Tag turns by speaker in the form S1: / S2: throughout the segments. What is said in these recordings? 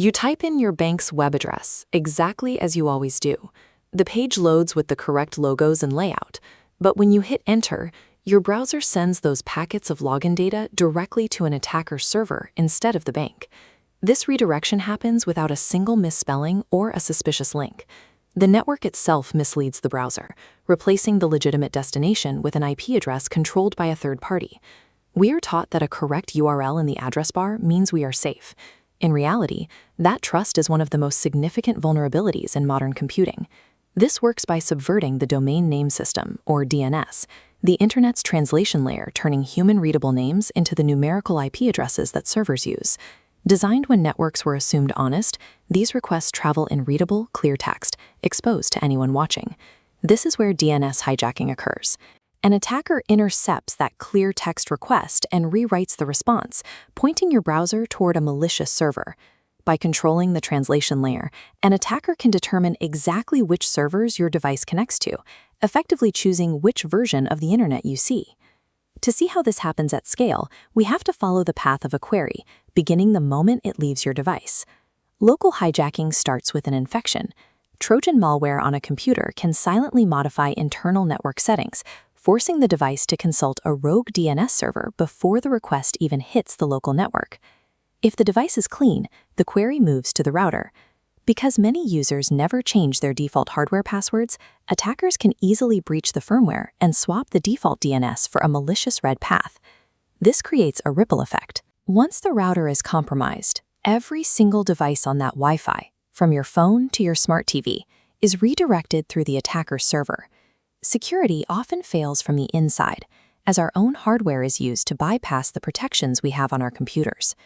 S1: You type in your bank's web address, exactly as you always do. The page loads with the correct logos and layout, but when you hit enter, your browser sends those packets of login data directly to an attacker's server instead of the bank. This redirection happens without a single misspelling or a suspicious link. The network itself misleads the browser, replacing the legitimate destination with an IP address controlled by a third party. We are taught that a correct URL in the address bar means we are safe. In reality, that trust is one of the most significant vulnerabilities in modern computing. This works by subverting the domain name system, or DNS, the Internet's translation layer, turning human-readable names into the numerical IP addresses that servers use. Designed when networks were assumed honest, these requests travel in readable, clear text, exposed to anyone watching. This is where DNS hijacking occurs. An attacker intercepts that clear text request and rewrites the response, pointing your browser toward a malicious server. By controlling the translation layer, an attacker can determine exactly which servers your device connects to, effectively choosing which version of the internet you see. To see how this happens at scale, we have to follow the path of a query, beginning the moment it leaves your device. Local hijacking starts with an infection. Trojan malware on a computer can silently modify internal network settings, forcing the device to consult a rogue DNS server before the request even hits the local network. If the device is clean, the query moves to the router. Because many users never change their default hardware passwords, attackers can easily breach the firmware and swap the default DNS for a malicious red path. This creates a ripple effect. Once the router is compromised, every single device on that Wi-Fi, from your phone to your smart TV, is redirected through the attacker's server. Security often fails from the inside, as our own hardware is used to bypass the protections we have on our computers.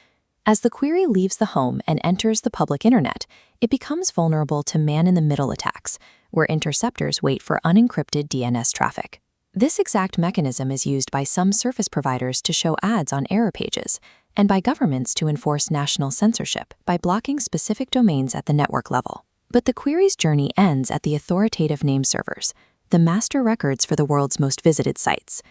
S1: As the query leaves the home and enters the public internet, it becomes vulnerable to man-in-the-middle attacks, where interceptors wait for unencrypted DNS traffic. This exact mechanism is used by some service providers to show ads on error pages, and by governments to enforce national censorship by blocking specific domains at the network level. But the query's journey ends at the authoritative name servers, the master records for the world's most visited sites.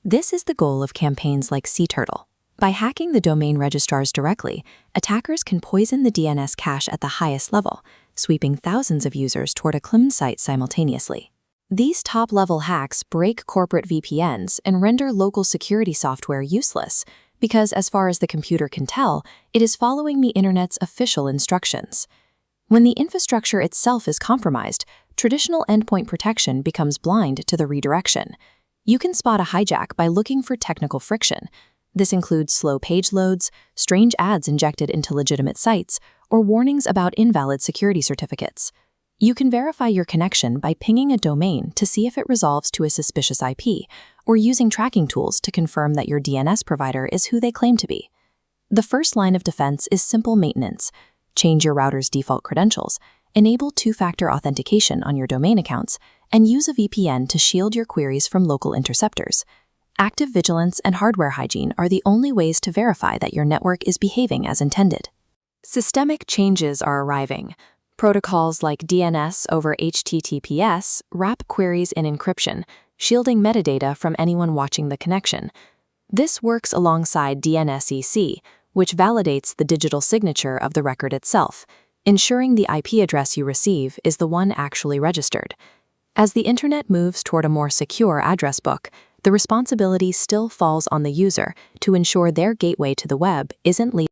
S1: This is the goal of campaigns like SeaTurtle. By hacking the domain registrars directly, attackers can poison the DNS cache at the highest level, sweeping thousands of users toward a cloned site simultaneously. These top-level hacks break corporate VPNs and render local security software useless, because as far as the computer can tell, it is following the internet's official instructions. When the infrastructure itself is compromised, traditional endpoint protection becomes blind to the redirection. You can spot a hijack by looking for technical friction. This includes slow page loads, strange ads injected into legitimate sites, or warnings about invalid security certificates. You can verify your connection by pinging a domain to see if it resolves to a suspicious IP, or using tracking tools to confirm that your DNS provider is who they claim to be. The first line of defense is simple maintenance. Change your router's default credentials, enable two-factor authentication on your domain accounts, and use a VPN to shield your queries from local interceptors. Active vigilance and hardware hygiene are the only ways to verify that your network is behaving as intended. Systemic changes are arriving. Protocols like DNS over HTTPS wrap queries in encryption, shielding metadata from anyone watching the connection. This works alongside DNSEC, which validates the digital signature of the record itself, ensuring the IP address you receive is the one actually registered. As the internet moves toward a more secure address book, the responsibility still falls on the user to ensure their gateway to the web isn't leading